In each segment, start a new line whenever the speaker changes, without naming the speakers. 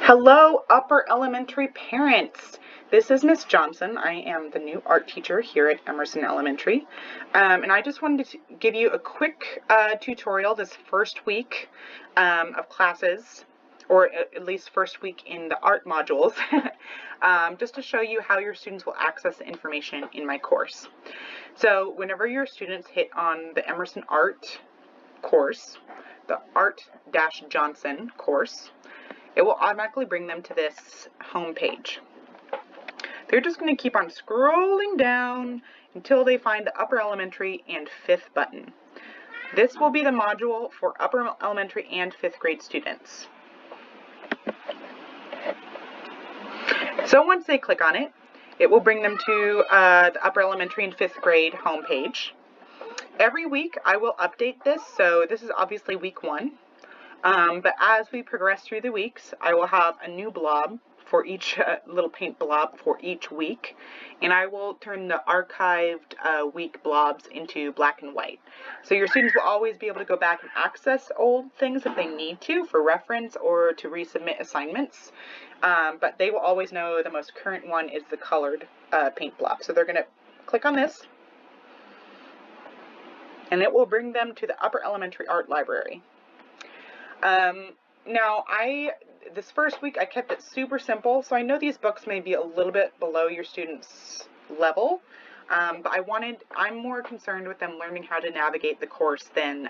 Hello, upper elementary parents. This is Miss Johnson. I am the new art teacher here at Emerson Elementary. And I just wanted to give you a quick tutorial this first week of classes, or at least first week in the art modules, just to show you how your students will access the information in my course. So whenever your students hit on the Emerson Art course, the Art-Johnson course, it will automatically bring them to this home page. They're just going to keep on scrolling down until they find the upper elementary and fifth button. This will be the module for upper elementary and fifth grade students. So once they click on it, it will bring them to the upper elementary and fifth grade home page. Every week I will update this, so this is obviously week 1. But as we progress through the weeks, I will have a new blob for each little paint blob for each week, and I will turn the archived week blobs into black and white. So your students will always be able to go back and access old things if they need to for reference or to resubmit assignments, but they will always know the most current one is the colored paint blob. So they're going to click on this, and it will bring them to the upper elementary art library. Now this first week I kept it super simple, so I know these books may be a little bit below your students' level, but I'm more concerned with them learning how to navigate the course than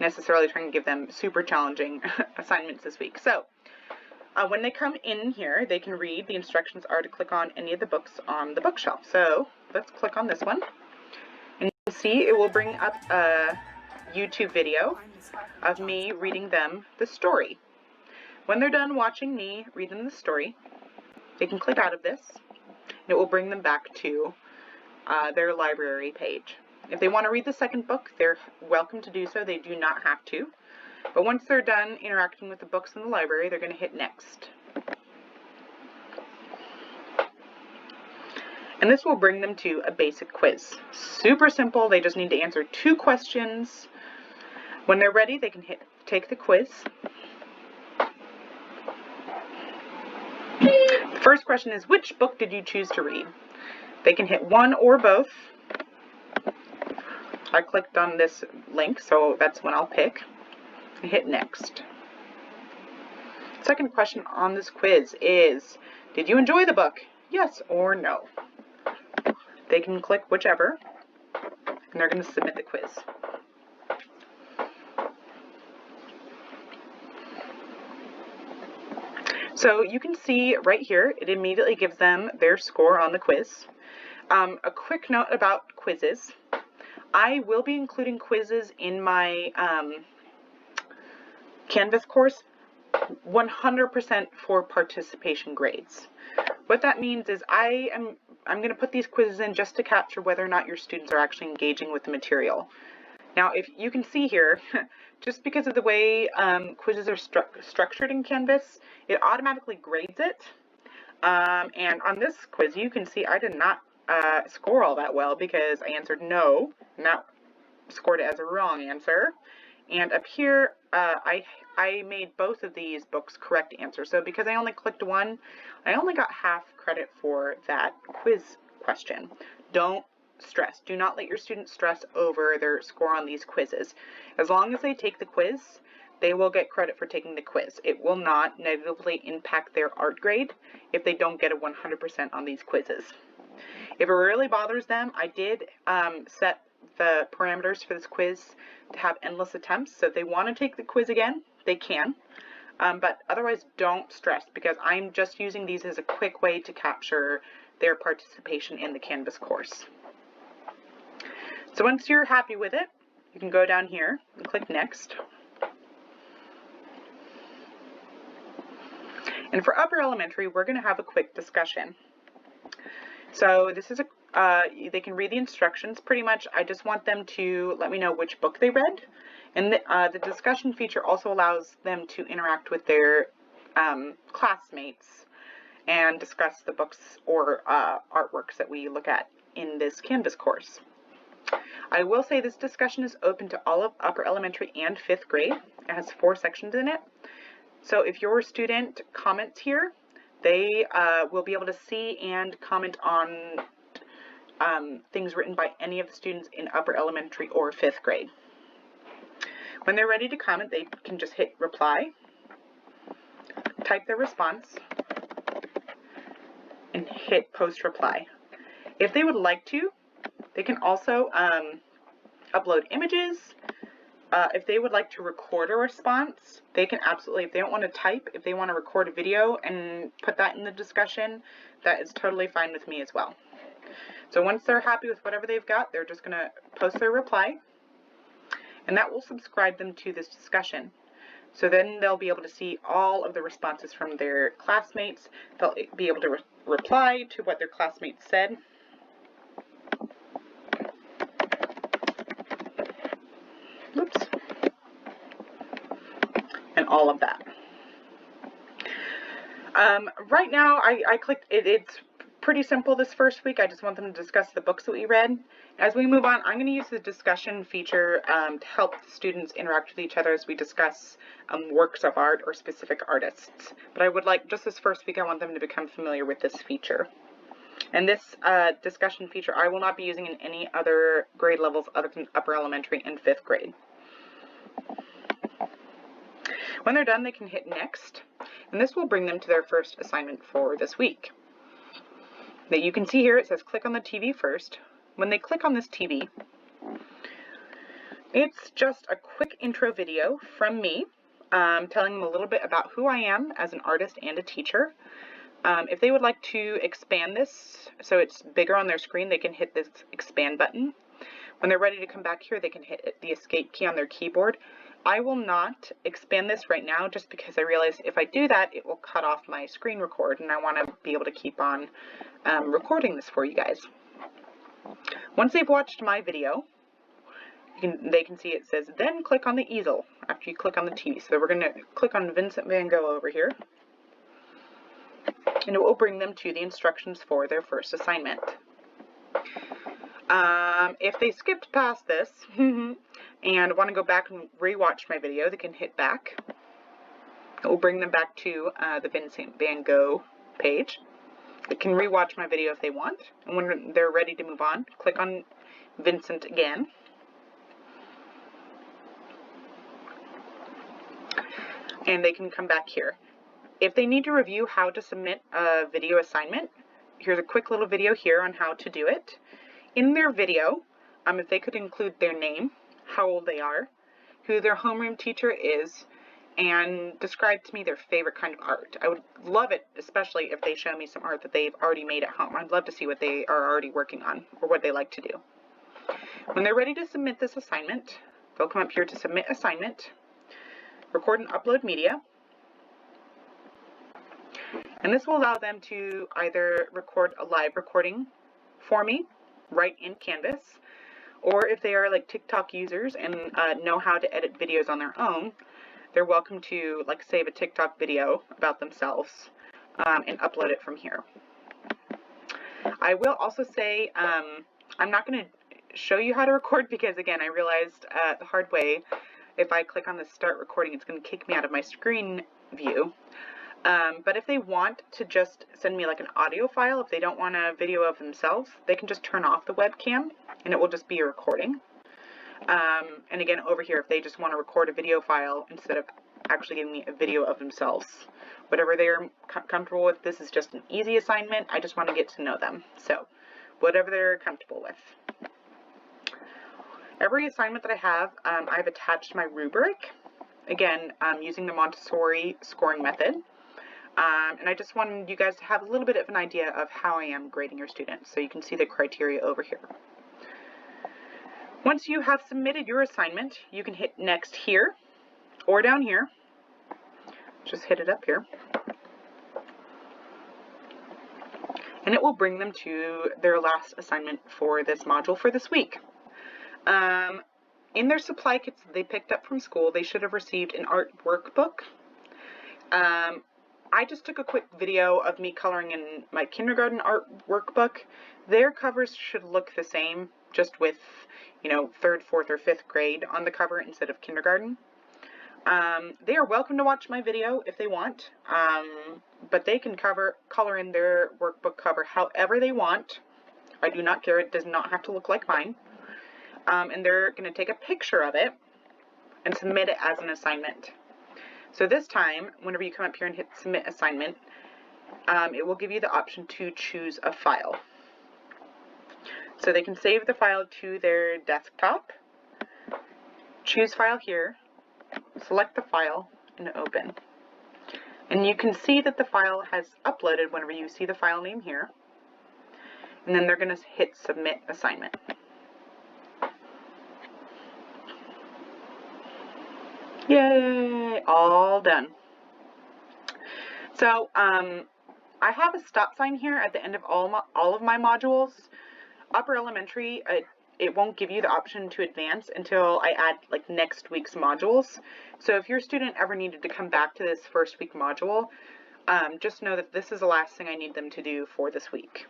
necessarily trying to give them super challenging assignments this week. So when they come in here, they can read. The instructions are to click on any of the books on the bookshelf. So let's click on this one, and you can see it will bring up a YouTube video of me reading them the story. When they're done watching me read them the story, they can click out of this, and it will bring them back to their library page. If they want to read the second book, they're welcome to do so. They do not have to. But once they're done interacting with the books in the library, they're going to hit next. And this will bring them to a basic quiz. Super simple. They just need to answer 2 questions. When they're ready, they can take the quiz. The first question is, which book did you choose to read? They can hit 1 or both. I clicked on this link, so that's one I'll pick. And hit next. Second question on this quiz is, did you enjoy the book? Yes or no. They can click whichever, and they're going to submit the quiz. So you can see right here, it immediately gives them their score on the quiz. A quick note about quizzes. I will be including quizzes in my Canvas course 100% for participation grades. What that means is I'm going to put these quizzes in just to capture whether or not your students are actually engaging with the material. Now, if you can see here, just because of the way quizzes are structured in Canvas, it automatically grades it. And on this quiz, you can see I did not score all that well because I answered no, and that scored it as a wrong answer. And up here, I made both of these books correct answers. So because I only clicked one, I only got half credit for that quiz question. Don't stress. Do not let your students stress over their score on these quizzes. As long as they take the quiz, they will get credit for taking the quiz. It will not negatively impact their art grade if they don't get a 100% on these quizzes. If it really bothers them, I did set the parameters for this quiz to have endless attempts. So if they want to take the quiz again, they can. But otherwise, don't stress, because I'm just using these as a quick way to capture their participation in the Canvas course. So once you're happy with it, you can go down here and click next. And for upper elementary, we're going to have a quick discussion. So this is they can read the instructions. Pretty much, I just want them to let me know which book they read. And the discussion feature also allows them to interact with their classmates and discuss the books or artworks that we look at in this Canvas course. I will say this discussion is open to all of upper elementary and 5th grade. It has 4 sections in it. So if your student comments here, they will be able to see and comment on things written by any of the students in upper elementary or 5th grade. When they're ready to comment, they can just hit reply, type their response, and hit post reply. If they would like to, they can also upload images. If they would like to record a response, they can absolutely. If they don't want to type, if they want to record a video and put that in the discussion, that is totally fine with me as well. So once they're happy with whatever they've got, they're just going to post their reply, and that will subscribe them to this discussion. So then they'll be able to see all of the responses from their classmates. They'll be able to reply to what their classmates said. Oops. And all of that. Right now, I clicked it. It's pretty simple this first week. I just want them to discuss the books that we read. As we move on, I'm going to use the discussion feature to help students interact with each other as we discuss works of art or specific artists. But I would like, just this first week, I want them to become familiar with this feature. And this discussion feature I will not be using in any other grade levels other than upper elementary and 5th grade. When they're done, they can hit next, and this will bring them to their first assignment for this week. That you can see here, it says click on the TV first. When they click on this TV, it's just a quick intro video from me, telling them a little bit about who I am as an artist and a teacher. If they would like to expand this so it's bigger on their screen, they can hit this expand button. When they're ready to come back here, they can hit the escape key on their keyboard. I will not expand this right now just because I realize if I do that, it will cut off my screen record, and I want to be able to keep on recording this for you guys. Once they've watched my video, they can see it says, then click on the easel after you click on the TV. So we're going to click on Vincent van Gogh over here, and it will bring them to the instructions for their first assignment. If they skipped past this and want to go back and rewatch my video, they can hit back. It will bring them back to the Vincent van Gogh page. They can rewatch my video if they want, and when they're ready to move on, click on Vincent again. And they can come back here. If they need to review how to submit a video assignment, here's a quick little video here on how to do it. In their video, if they could include their name, how old they are, who their homeroom teacher is, and describe to me their favorite kind of art. I would love it, especially if they show me some art that they've already made at home. I'd love to see what they are already working on or what they like to do. When they're ready to submit this assignment, they'll come up here to submit assignment, record and upload media, and this will allow them to either record a live recording for me right in Canvas, or if they are like TikTok users and know how to edit videos on their own, they're welcome to like save a TikTok video about themselves and upload it from here. I will also say I'm not going to show you how to record because, again, I realized the hard way, if I click on the start recording, it's going to kick me out of my screen view. But if they want to just send me like an audio file, if they don't want a video of themselves, they can just turn off the webcam and it will just be a recording. And again, over here, if they just want to record a video file instead of actually giving me a video of themselves, whatever they're comfortable with, this is just an easy assignment. I just want to get to know them. So whatever they're comfortable with. Every assignment that I have, I've attached my rubric, again, using the Montessori scoring method. And I just wanted you guys to have a little bit of an idea of how I am grading your students. So you can see the criteria over here. Once you have submitted your assignment, you can hit next here or down here. Just hit it up here. And it will bring them to their last assignment for this module for this week. In their supply kits that they picked up from school, they should have received an art workbook. I just took a quick video of me coloring in my kindergarten art workbook. Their covers should look the same, just with, 3rd, 4th, or 5th grade on the cover instead of kindergarten. They are welcome to watch my video if they want, but they can color in their workbook cover however they want. I do not care. It does not have to look like mine. And they're going to take a picture of it and submit it as an assignment. So this time, whenever you come up here and hit submit assignment, it will give you the option to choose a file. So they can save the file to their desktop, choose file here, select the file, and open. And you can see that the file has uploaded whenever you see the file name here. And then they're going to hit submit assignment. Yay! All done. So I have a stop sign here at the end of all of my modules. Upper elementary, it won't give you the option to advance until I add like next week's modules. So if your student ever needed to come back to this first week module, just know that this is the last thing I need them to do for this week.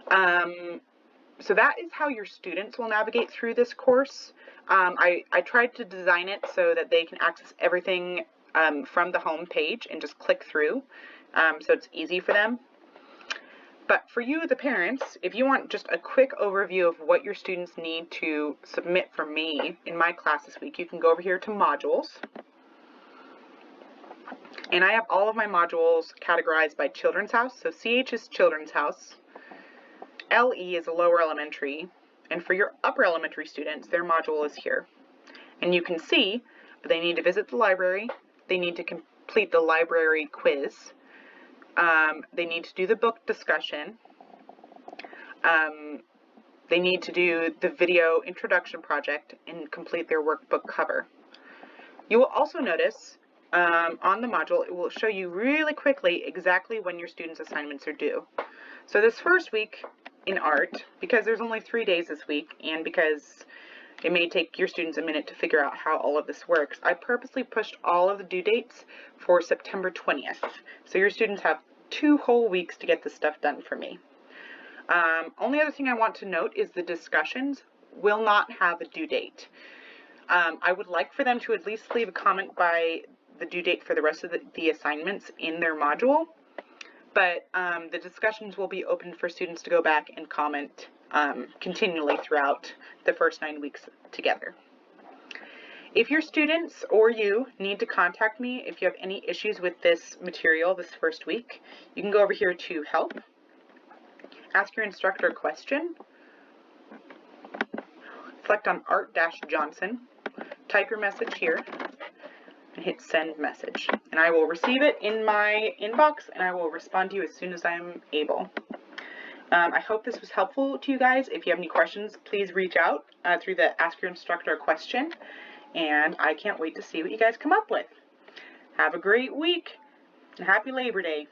So that is how your students will navigate through this course. I tried to design it so that they can access everything from the home page and just click through, so it's easy for them. But for you, the parents, if you want just a quick overview of what your students need to submit for me in my class this week, you can go over here to modules. And I have all of my modules categorized by Children's House. So CH is Children's House. LE is a lower elementary. And for your upper elementary students, their module is here. And you can see they need to visit the library. They need to complete the library quiz. They need to do the book discussion. They need to do the video introduction project and complete their workbook cover. You will also notice on the module, it will show you really quickly exactly when your students' assignments are due. So this first week in art, because there's only 3 days this week, and because it may take your students a minute to figure out how all of this works, I purposely pushed all of the due dates for September 20th. So your students have 2 whole weeks to get this stuff done for me. Only other thing I want to note is the discussions will not have a due date. I would like for them to at least leave a comment by the due date for the rest of the assignments in their module, but the discussions will be open for students to go back and comment continually throughout the first 9 weeks together. If your students or you need to contact me if you have any issues with this material this first week, you can go over here to help, ask your instructor a question, select on Art-Johnson, type your message here, and hit send message. And I will receive it in my inbox and I will respond to you as soon as I'm able. I hope this was helpful to you guys. If you have any questions, please reach out through the ask your instructor a question. And I can't wait to see what you guys come up with. Have a great week and happy Labor Day.